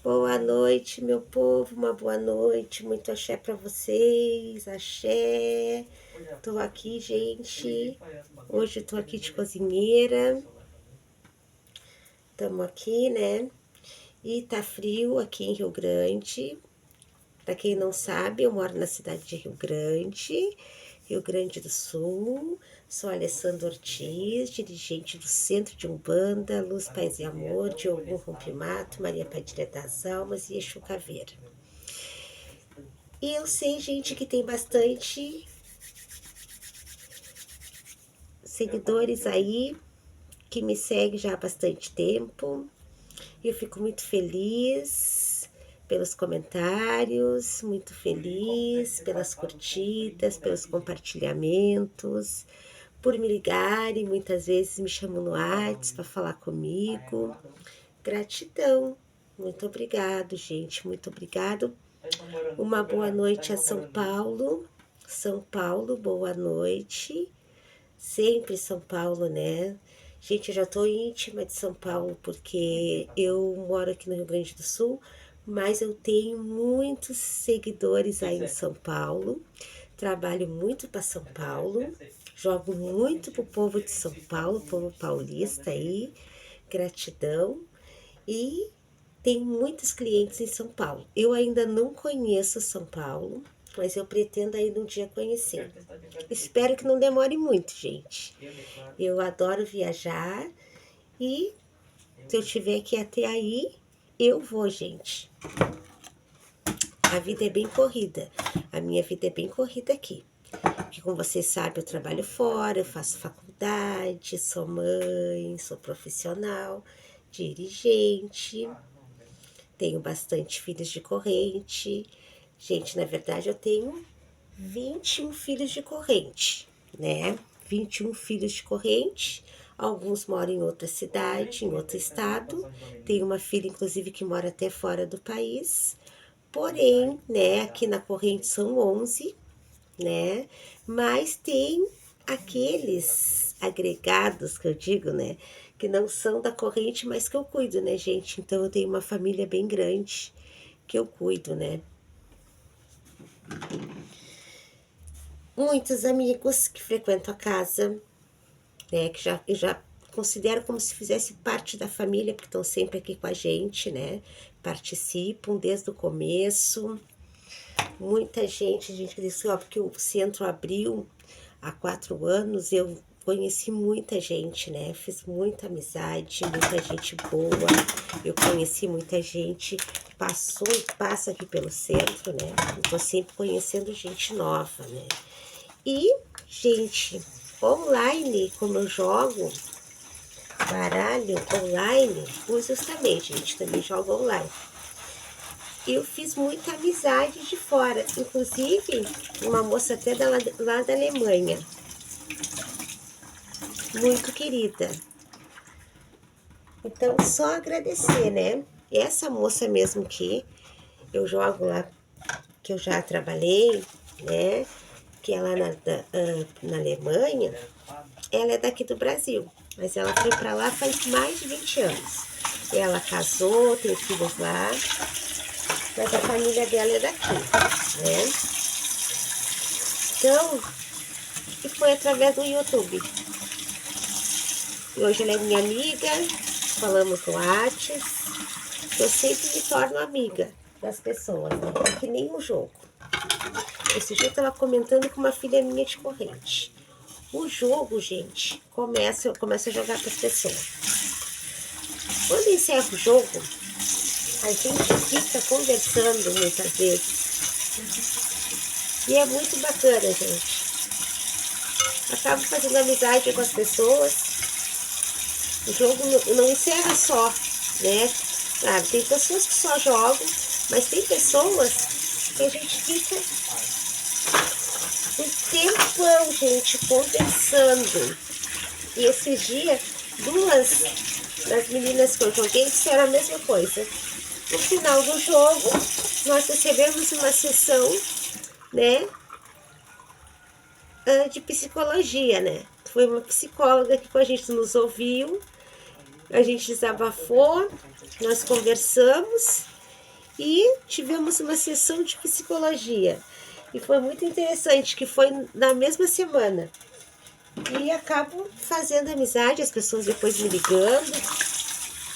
Boa noite, meu povo, uma boa noite, muito axé pra vocês, axé. Tô aqui, gente, hoje eu tô aqui de cozinheira, tamo aqui, né, e tá frio aqui em Rio Grande. Pra quem não sabe, eu moro na cidade de Rio Grande do Sul. Sou Alessandra Ortiz, dirigente do Centro de Umbanda, Luz, Paz e Amor, de Ogum Rompimato, Maria Padilha das Almas e Exu Caveira. E eu sei, gente, que tem bastante seguidores aí que me seguem já há bastante tempo. Eu fico muito feliz pelos comentários, muito feliz pelas curtidas, pelos compartilhamentos, por me ligarem, muitas vezes me chamam no WhatsApp para falar comigo. Gratidão, muito obrigado, gente, muito obrigado. Uma boa noite a São Paulo. São Paulo, boa noite. Sempre São Paulo, né? Gente, eu já tô íntima de São Paulo porque eu moro aqui no Rio Grande do Sul, mas eu tenho muitos seguidores aí em São Paulo. Trabalho muito para São Paulo, jogo muito pro povo de São Paulo, povo paulista aí. Gratidão. E tenho muitos clientes em São Paulo. Eu ainda não conheço São Paulo, mas eu pretendo aí um dia conhecer. Espero que não demore muito, gente. Eu adoro viajar e se eu tiver que ir até aí, eu vou, gente. A vida é bem corrida. A minha vida é bem corrida aqui. Porque, como vocês sabem, eu trabalho fora, eu faço faculdade, sou mãe, sou profissional, dirigente, tenho bastante filhos de corrente. Gente, na verdade, eu tenho 21 filhos de corrente, né? 21 filhos de corrente. Alguns moram em outra cidade, em outro estado. Tem uma filha, inclusive, que mora até fora do país. Porém, né, aqui na corrente são 11, né? Mas tem aqueles agregados que eu digo, né? Que não são da corrente, mas que eu cuido, né, gente? Então eu tenho uma família bem grande que eu cuido, né? Muitos amigos que frequentam a casa, né? Que eu já considero como se fizesse parte da família, porque estão sempre aqui com a gente, né? Participam desde o começo. Muita gente que disse, ó, porque o centro abriu há 4 anos, eu conheci muita gente, né? Fiz muita amizade, muita gente boa. Eu conheci muita gente, passou e passa aqui pelo centro, né? Eu tô sempre conhecendo gente nova, né? E, gente, online, como eu jogo baralho online, justamente, a gente também joga online. Eu fiz muita amizade de fora, inclusive uma moça até lá da Alemanha, muito querida. Então, só agradecer, né? Essa moça mesmo que eu jogo lá, que eu já trabalhei, né? Que é lá na Alemanha, ela é daqui do Brasil, mas ela foi para lá faz mais de 20 anos. Ela casou, tem filhos lá, mas a família dela é daqui, né? Então, e foi através do YouTube. E hoje ela é minha amiga, falamos no WhatsApp. Eu sempre me torno amiga das pessoas, né? É que nem um jogo. Esse dia eu tava comentando com uma filha minha de corrente. O jogo, gente, eu começo a jogar para as pessoas. Quando encerra o jogo, a gente fica conversando muitas vezes. E é muito bacana, gente. Acabo fazendo amizade com as pessoas. O jogo não encerra só, né? Claro, tem pessoas que só jogam, mas tem pessoas que a gente fica um tempão, gente, conversando. E esses dias, 2 das meninas que eu joguei disseram a mesma coisa. No final do jogo, nós recebemos uma sessão, né, de psicologia, né? Foi uma psicóloga que com a gente nos ouviu A gente desabafou, nós conversamos e tivemos uma sessão de psicologia. E foi muito interessante, que foi na mesma semana. E acabo fazendo amizade, as pessoas depois me ligando,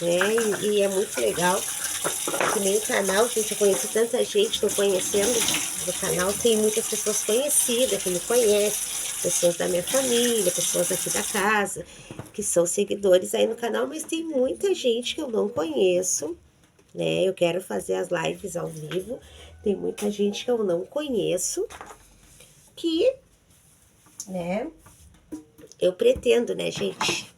né? E é muito legal. Que nem o canal, gente, eu conheci tanta gente, estou conhecendo do canal, tem muitas pessoas conhecidas que me conhecem, pessoas da minha família, pessoas aqui da casa, que são seguidores aí no canal, mas tem muita gente que eu não conheço, né? Eu quero fazer as lives ao vivo, tem muita gente que eu não conheço, que, né, eu pretendo, né, gente,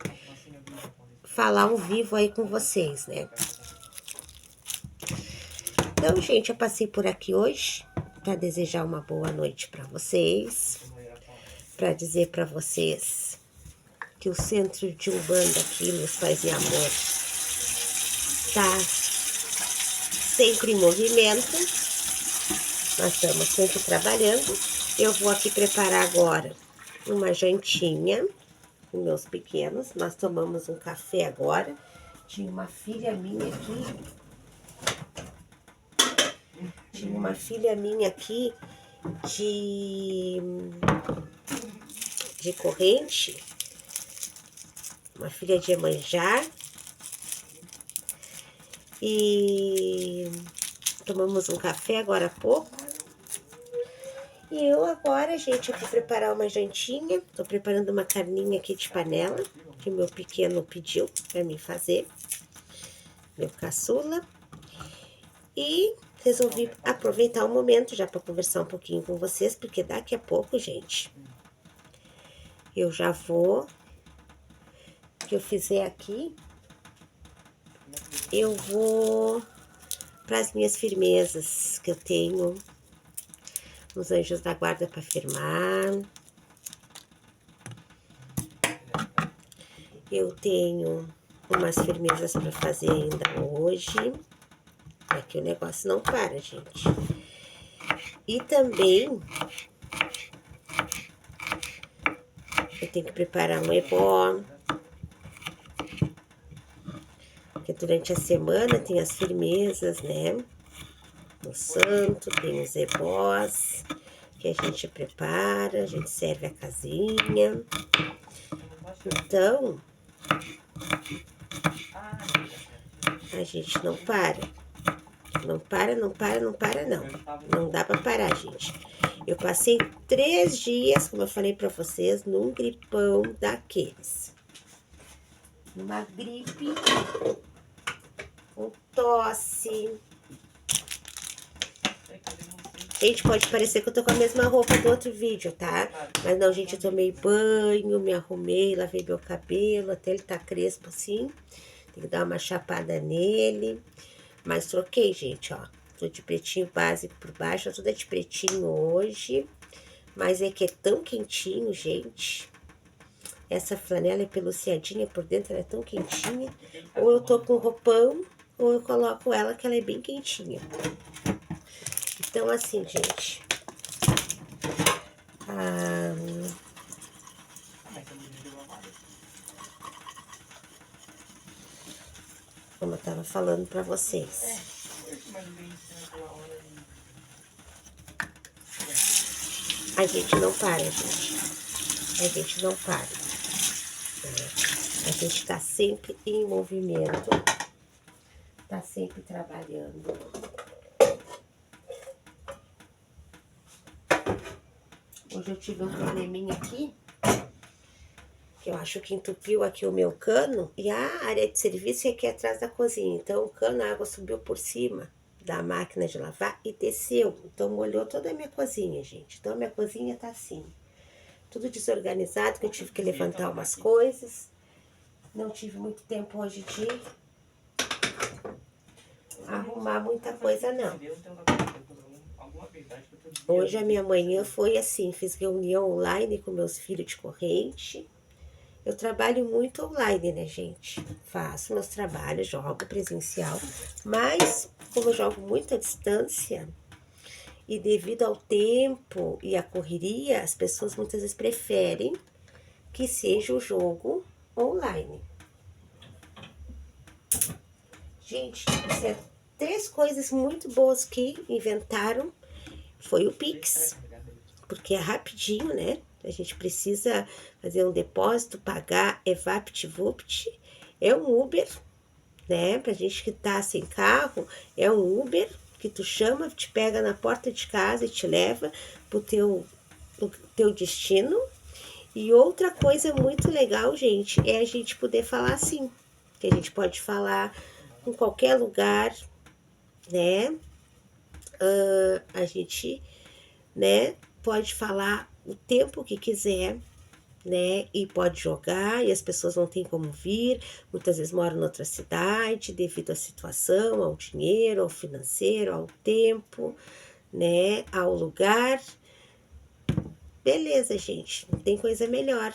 falar ao vivo aí com vocês, né? Então, gente, eu passei por aqui hoje para desejar uma boa noite para vocês, para dizer para vocês que o Centro de Umbanda aqui, Luz, Paz e Amor, tá sempre em movimento. Nós estamos sempre trabalhando. Eu vou aqui preparar agora uma jantinha com meus pequenos. Nós tomamos um café agora. Tinha uma filha minha aqui. Tinha uma filha minha aqui de corrente. Uma filha de Iemanjá. E tomamos um café agora há pouco. E eu agora, gente, eu vou preparar uma jantinha. Tô preparando uma carninha aqui de panela, que meu pequeno pediu pra mim fazer. Meu caçula. E resolvi aproveitar o momento já para conversar um pouquinho com vocês, porque daqui a pouco, gente, eu já vou, o que eu fizer aqui, eu vou para as minhas firmezas que eu tenho, os anjos da guarda para firmar. Eu tenho umas firmezas para fazer ainda hoje. Aqui o negócio não para, gente. E também eu tenho que preparar um ebó. Porque durante a semana tem as firmezas, né? No santo, tem os ebós que a gente prepara, a gente serve a casinha. Então, a gente não para. Não para, não para, não para, não. Não dá pra parar, gente. Eu passei 3 dias, como eu falei pra vocês, num gripão daqueles. Uma gripe, com tosse. Gente, pode parecer que eu tô com a mesma roupa do outro vídeo, tá? Mas não, gente, eu tomei banho, me arrumei, lavei meu cabelo, até ele tá crespo assim. Tem que dar uma chapada nele. Mas troquei, gente, ó. Tô de pretinho básico por baixo, eu tô toda de pretinho hoje. Mas é que é tão quentinho, gente. Essa flanela é peluciadinha por dentro, ela é tão quentinha. Ou eu tô com roupão, ou eu coloco ela que ela é bem quentinha. Então, assim, gente. Como eu tava falando pra vocês. A gente não para, gente. A gente não para. A gente tá sempre em movimento. Tá sempre trabalhando. Hoje eu tive um probleminha aqui, que eu acho que entupiu aqui o meu cano, e a área de serviço é aqui atrás da cozinha. Então, o cano, a água subiu por cima da máquina de lavar e desceu. Então, molhou toda a minha cozinha, gente. Então, a minha cozinha tá assim, tudo desorganizado, que eu tive que levantar umas coisas. Não tive muito tempo hoje de arrumar muita coisa, não. Hoje a minha manhã foi assim, fiz reunião online com meus filhos de corrente. Eu trabalho muito online, né, gente? Faço meus trabalhos, jogo presencial, mas como eu jogo muito à distância e devido ao tempo e à correria, as pessoas muitas vezes preferem que seja o jogo online. Gente, três coisas muito boas que inventaram foi o Pix, porque é rapidinho, né? A gente precisa fazer um depósito, pagar, é VaptVupt, é um Uber, né? Pra gente que tá sem carro, é um Uber que tu chama, te pega na porta de casa e te leva pro teu destino. E outra coisa muito legal, gente, é a gente poder falar assim, que a gente pode falar em qualquer lugar, né? A gente, né, pode falar o tempo que quiser, né? E pode jogar, e as pessoas não têm como vir, muitas vezes moram em outra cidade, devido à situação, ao dinheiro, ao financeiro, ao tempo, né? Ao lugar. Beleza, gente, não tem coisa melhor.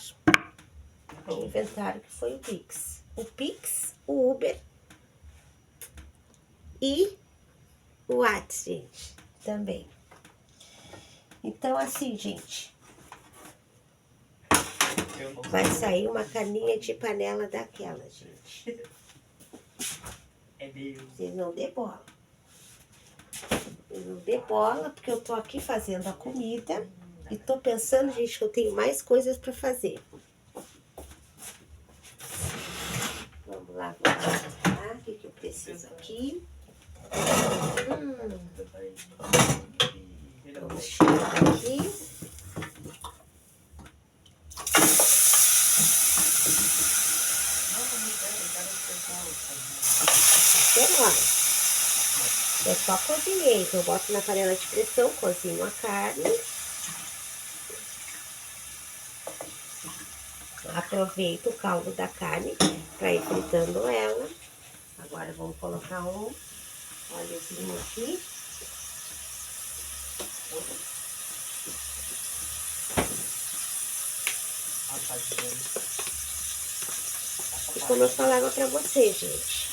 Inventaram que foi o Pix. O Pix, o Uber e o WhatsApp, gente, também. Então, assim, gente, vai sair uma carninha de panela daquela, gente. Vocês não dê bola. Não dê bola, porque eu tô aqui fazendo a comida e tô pensando, gente, que eu tenho mais coisas pra fazer. Vamos lá, o que eu preciso aqui. Vamos tirar aqui. É só cozinhei, então eu boto na panela de pressão, cozinho a carne. Aproveito o caldo da carne para ir fritando ela. Agora vamos colocar um óleozinho aqui. E como eu falava para vocês, gente.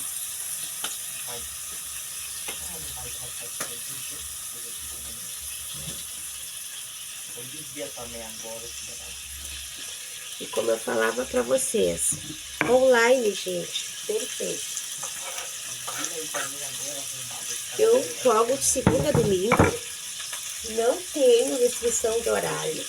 E como eu falava para vocês, online, gente, perfeito. Eu jogo de segunda a domingo, não tenho restrição de horário.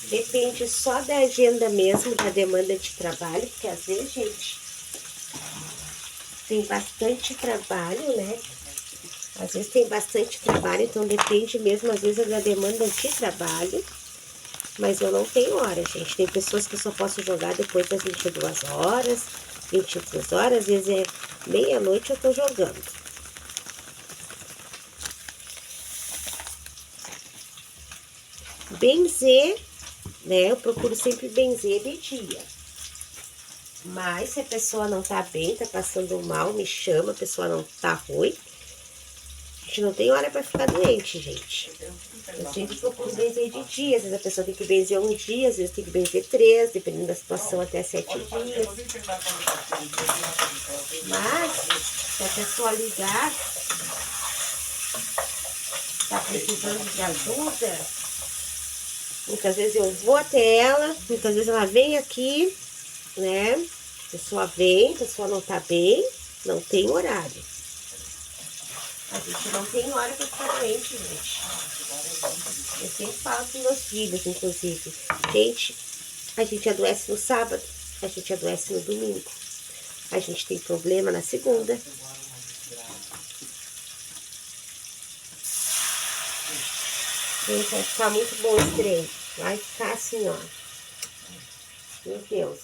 Depende só da agenda mesmo, da demanda de trabalho, porque às vezes, gente, tem bastante trabalho, né? Às vezes tem bastante trabalho, então depende mesmo, às vezes, da demanda de trabalho. Mas eu não tenho hora, gente. Tem pessoas que eu só posso jogar depois das 22 horas, 23 horas, às vezes é meia-noite eu tô jogando. Benzer, né? Eu procuro sempre benzer de dia. Mas se a pessoa não tá bem, tá passando mal, me chama, a pessoa não tá ruim. A gente não tem hora pra ficar doente, gente. Eu sempre procuro benzer de dia. Às vezes a pessoa tem que benzer um dia, às vezes tem que benzer 3, dependendo da situação, até 7 dias. Mas, se a pessoa ligar, tá precisando de ajuda, muitas vezes eu vou até ela, muitas vezes ela vem aqui, né? A pessoa vem, a pessoa não tá bem, não tem horário. A gente não tem hora pra ficar doente, gente. Eu sempre falo com meus filhos, inclusive. Gente, a gente adoece no sábado, a gente adoece no domingo. A gente tem problema na segunda. Gente, vai ficar muito bom esse trem. Vai ficar assim, ó. Meu Deus.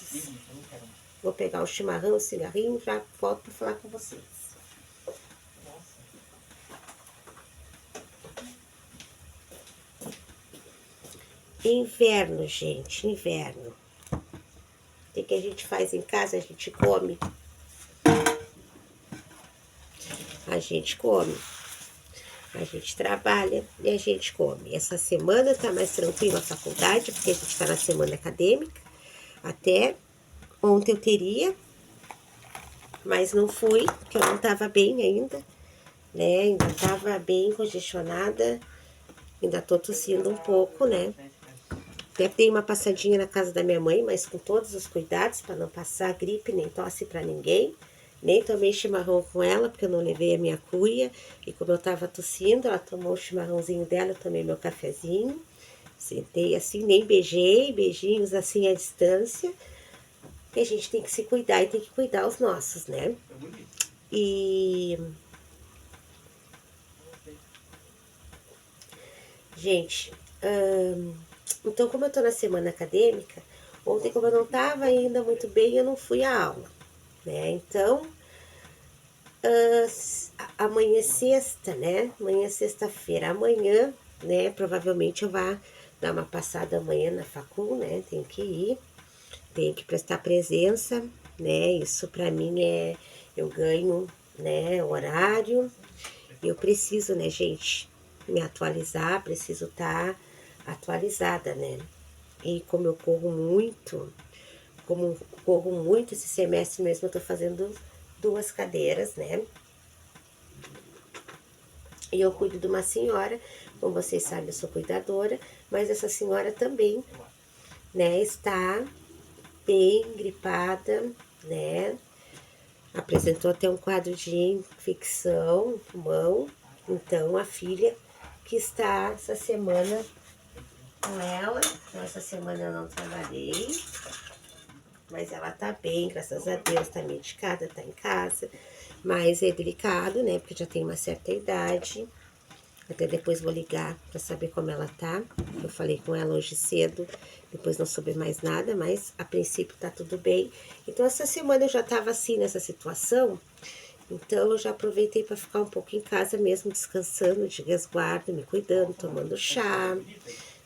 Vou pegar o chimarrão, o cigarrinho e já volto pra falar com vocês. Inverno, gente, inverno. O que a gente faz em casa? A gente come. A gente come. A gente trabalha e a gente come. Essa semana tá mais tranquila a faculdade, porque a gente tá na semana acadêmica. Até ontem eu teria, mas não fui, porque eu não tava bem ainda, né? Ainda tava bem congestionada. Ainda tô tossindo um pouco, né? Até dei uma passadinha na casa da minha mãe, mas com todos os cuidados para não passar gripe nem tosse para ninguém. Nem tomei chimarrão com ela, porque eu não levei a minha cuia. E como eu tava tossindo, ela tomou o chimarrãozinho dela, eu tomei meu cafezinho. Sentei assim, nem beijei, beijinhos assim à distância. E a gente tem que se cuidar e tem que cuidar os nossos, né? E... Gente, então como eu tô na semana acadêmica, ontem como eu não tava ainda muito bem, eu não fui à aula, né? Então, amanhã é sexta, né? Amanhã é sexta-feira. Amanhã, né? Provavelmente eu vá dar uma passada amanhã na facul, né? Tenho que ir, tenho que prestar presença, né? Isso pra mim eu ganho, né? Horário. Eu preciso, né, gente, me atualizar, preciso estar atualizada, né? E como eu corro muito esse semestre mesmo, eu tô fazendo 2 cadeiras, né? E eu cuido de uma senhora, como vocês sabem, eu sou cuidadora, mas essa senhora também, né, está bem gripada, né? Apresentou até um quadro de infecção no pulmão. Então, a filha que está essa semana com ela, então essa semana eu não trabalhei, mas ela tá bem, graças a Deus, tá medicada, tá em casa, mas é delicado, né, porque já tem uma certa idade. Até depois vou ligar para saber como ela tá. Eu falei com ela hoje cedo, depois não soube mais nada, mas a princípio tá tudo bem. Então essa semana eu já tava assim nessa situação, então eu já aproveitei para ficar um pouco em casa mesmo, descansando, de resguardo, me cuidando, tomando chá,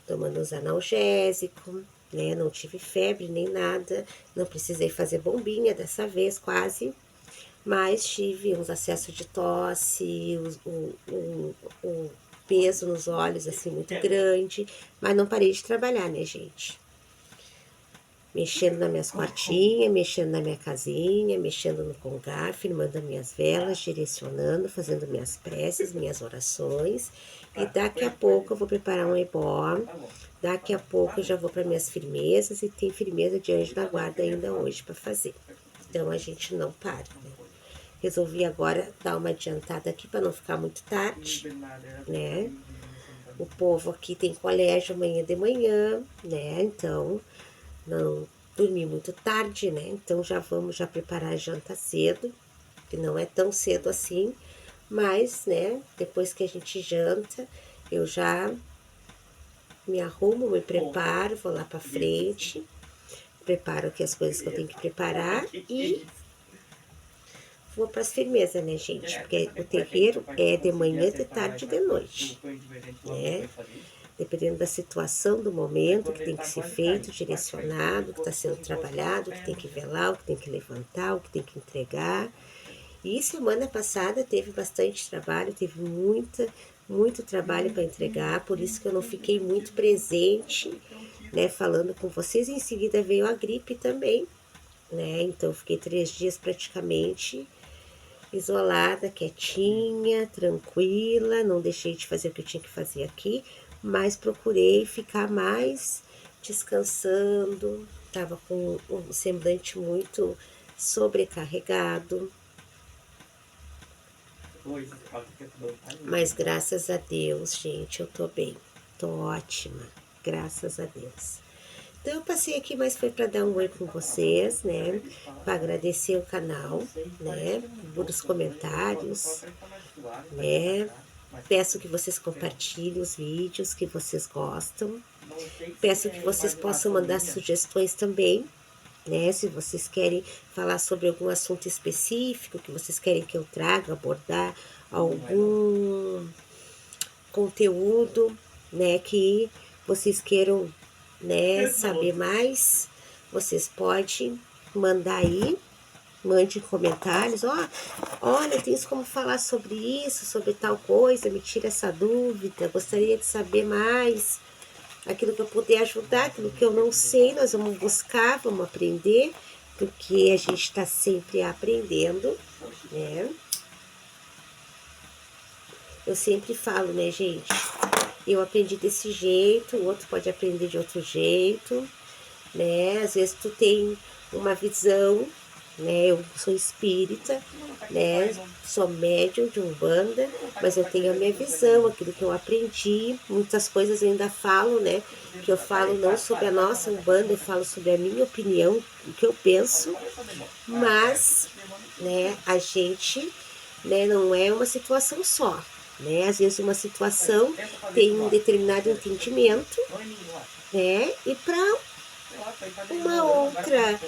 tomando os analgésicos, né? Não tive febre nem nada, não precisei fazer bombinha dessa vez quase, mas tive uns acessos de tosse, o peso nos olhos assim muito grande, mas não parei de trabalhar, né, gente? Mexendo nas minhas quartinhas, mexendo na minha casinha, mexendo no congaf, mandando minhas velas, direcionando, fazendo minhas preces, minhas orações. E daqui a pouco eu vou preparar um ebó. Daqui a pouco eu já vou para minhas firmezas e tem firmeza de anjo da guarda ainda hoje para fazer. Então a gente não para, né? Resolvi agora dar uma adiantada aqui para não ficar muito tarde, né? O povo aqui tem colégio amanhã de manhã, né? Então não dormi muito tarde, né? Então já vamos já preparar a janta cedo, que não é tão cedo assim, mas, né, depois que a gente janta, eu já me arrumo, me preparo, vou lá para frente, preparo aqui as coisas que eu tenho que preparar e vou para as firmezas, né, gente? Porque o terreiro é de manhã, de tarde e de noite, né? Dependendo da situação, do momento, que tem que ser feito, direcionado, o que está sendo trabalhado, o que tem que velar, o que tem que levantar, o que tem que entregar. E semana passada teve bastante trabalho, teve muito trabalho para entregar, por isso que eu não fiquei muito presente, né, falando com vocês. Em seguida veio a gripe também, né, então eu fiquei 3 dias praticamente isolada, quietinha, tranquila, não deixei de fazer o que eu tinha que fazer aqui, mas procurei ficar mais descansando, tava com um semblante muito sobrecarregado, mas graças a Deus, gente, eu tô bem, tô ótima, graças a Deus. Então eu passei aqui, mas foi para dar um oi com vocês, né? Para agradecer o canal, né? Por os comentários, né? Peço que vocês compartilhem os vídeos que vocês gostam. Peço que vocês possam mandar sugestões também, né? Se vocês querem falar sobre algum assunto específico, que vocês querem que eu traga, abordar algum conteúdo, né? Que vocês queiram, né, saber mais, vocês podem mandar aí, mande comentários, ó, olha, tens como falar sobre isso, sobre tal coisa, me tira essa dúvida, gostaria de saber mais, aquilo que eu puder ajudar, aquilo que eu não sei, nós vamos buscar, vamos aprender, porque a gente está sempre aprendendo, né? Eu sempre falo, né, gente, eu aprendi desse jeito, o outro pode aprender de outro jeito, né? Às vezes tu tem uma visão, né? Eu sou espírita, né? Sou médium de Umbanda, mas eu tenho a minha visão, aquilo que eu aprendi. Muitas coisas eu ainda falo, né? Que eu falo não sobre a nossa Umbanda, eu falo sobre a minha opinião, o que eu penso, mas, né? A gente, né? Não é uma situação só. Né? Às vezes uma situação tem um determinado entendimento, né? E para uma outra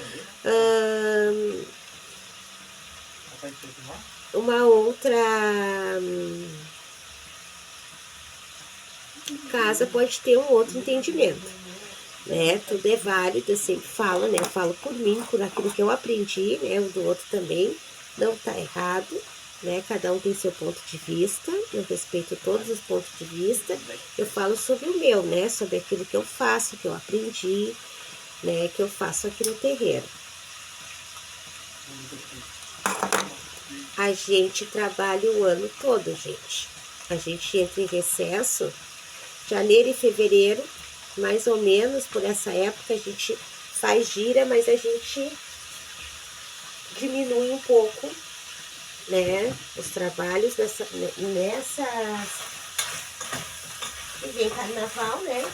uma outra casa pode ter um outro entendimento, né? Tudo é válido, eu sempre falo, né? Eu falo por mim, por aquilo que eu aprendi, né? O do outro também não tá errado, né? Cada um tem seu ponto de vista, eu respeito todos os pontos de vista, eu falo sobre o meu, né? Sobre aquilo que eu faço, que eu aprendi, né? Que eu faço aqui no terreiro. A gente trabalha o ano todo, gente. A gente entra em recesso, janeiro e fevereiro, mais ou menos por essa época a gente faz gira, mas a gente diminui um pouco, né, os trabalhos nessas que vem carnaval, né?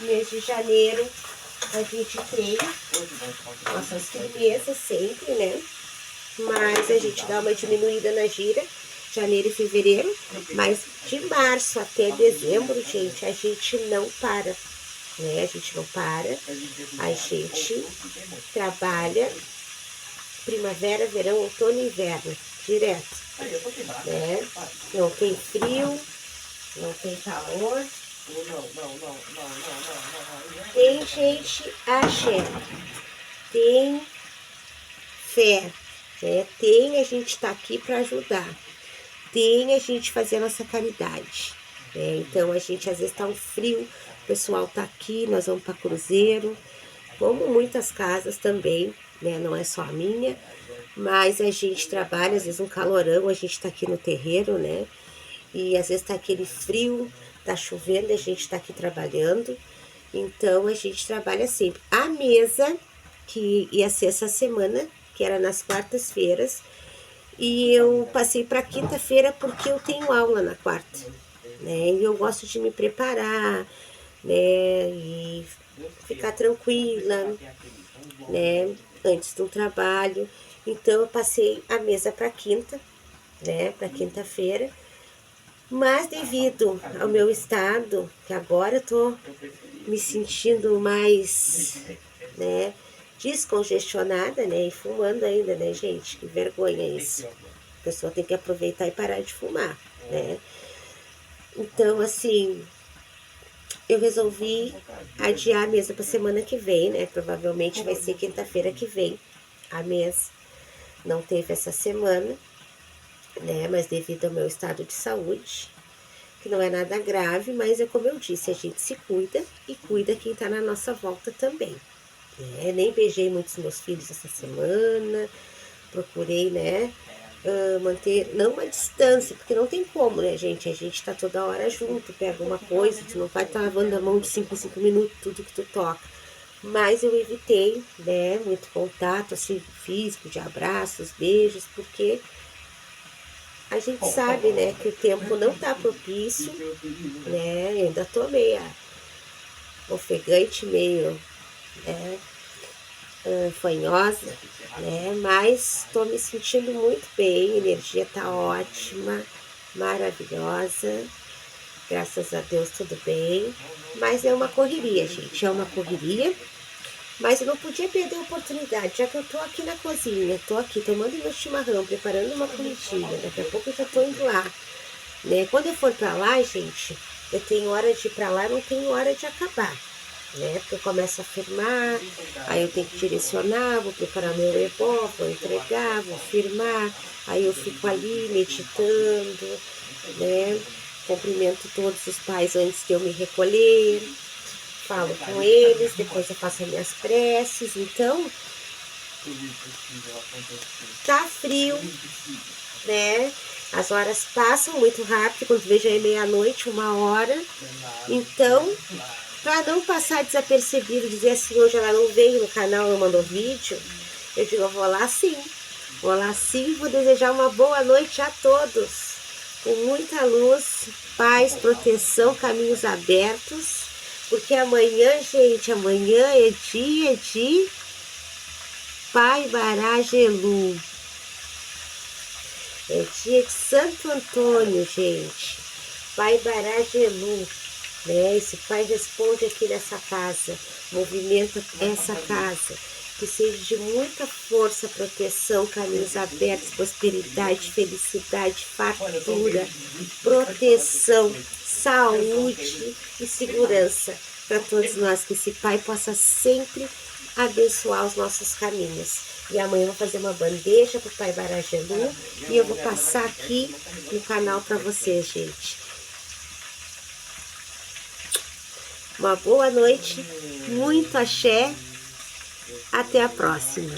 Mês de janeiro a gente tem nossas firmezas sempre, né? Mas a gente dá uma diminuída na gira, janeiro e fevereiro, mas de março até dezembro, gente, a gente não para, né? A gente não para, a gente trabalha primavera, verão, outono e inverno, direto, né? Não tem frio, não tem calor. Tem gente axé, tem fé, né? Tem a gente tá aqui para ajudar, tem a gente fazer a nossa caridade, né? Então a gente às vezes tá um frio, o pessoal tá aqui, nós vamos para cruzeiro, como muitas casas também, né? Não é só a minha, mas a gente trabalha, às vezes um calorão, a gente tá aqui no terreiro, né? E às vezes tá aquele frio, tá chovendo, a gente tá aqui trabalhando, então a gente trabalha sempre. A mesa, que ia ser essa semana, que era nas quartas-feiras, e eu passei para quinta-feira porque eu tenho aula na quarta, né? E eu gosto de me preparar, né? E ficar tranquila, né? Antes do trabalho. Então eu passei a mesa para quinta, né? Para quinta-feira. Mas devido ao meu estado, que agora eu tô me sentindo mais, né? Descongestionada, né? E fumando ainda, né, gente? Que vergonha isso. A pessoa tem que aproveitar e parar de fumar, né? Então, assim, eu resolvi adiar a mesa para semana que vem, né? Provavelmente vai ser quinta-feira que vem a mesa. Não teve essa semana, né? Mas devido ao meu estado de saúde, que não é nada grave, mas é como eu disse, a gente se cuida e cuida quem tá na nossa volta também. Nem beijei muitos meus filhos essa semana, procurei, né, manter, não uma distância, porque não tem como, né, gente? A gente tá toda hora junto, pega uma coisa, tu não vai estar lavando a mão de 5 em 5 minutos, tudo que tu toca. Mas eu evitei, né, muito contato, assim, físico, de abraços, beijos, porque a gente sabe, né, que o tempo não tá propício, né, eu ainda tô meio ofegante, meio, né, fanhosa, né? Mas estou me sentindo muito bem, a energia tá ótima, maravilhosa, graças a Deus tudo bem. Mas é uma correria, gente, é uma correria. Mas eu não podia perder a oportunidade, já que eu tô aqui na cozinha, tô aqui tomando meu chimarrão, preparando uma comidinha, daqui a pouco eu já tô indo lá, né? Quando eu for pra lá, gente, eu tenho hora de ir pra lá, não tenho hora de acabar, né? Porque eu começo a firmar, aí eu tenho que direcionar, vou preparar meu ebó, vou entregar, vou firmar, aí eu fico ali meditando, né? Cumprimento todos os pais antes de eu me recolher, falo com eles, depois eu faço as minhas preces, então tá frio, né? As horas passam muito rápido, quando vejo aí meia-noite, 1 hora. Então, para não passar desapercebido, dizer assim, hoje ela não veio no canal, não mandou vídeo, eu digo, eu vou lá sim. Vou lá sim, vou desejar uma boa noite a todos. Com muita luz, paz, proteção, caminhos abertos. Porque amanhã, gente, amanhã é dia de Pai Bará Gelu. É dia de Santo Antônio, gente. Pai Bará Gelu. Né? Esse Pai responde aqui nessa casa. Movimenta essa casa. Que seja de muita força, proteção, caminhos abertos, prosperidade, felicidade, fartura, proteção, saúde e segurança para todos nós. Que esse Pai possa sempre abençoar os nossos caminhos. E amanhã eu vou fazer uma bandeja para o Pai Bará Gelu e eu vou passar aqui no canal para vocês, gente. Uma boa noite, muito axé, até a próxima.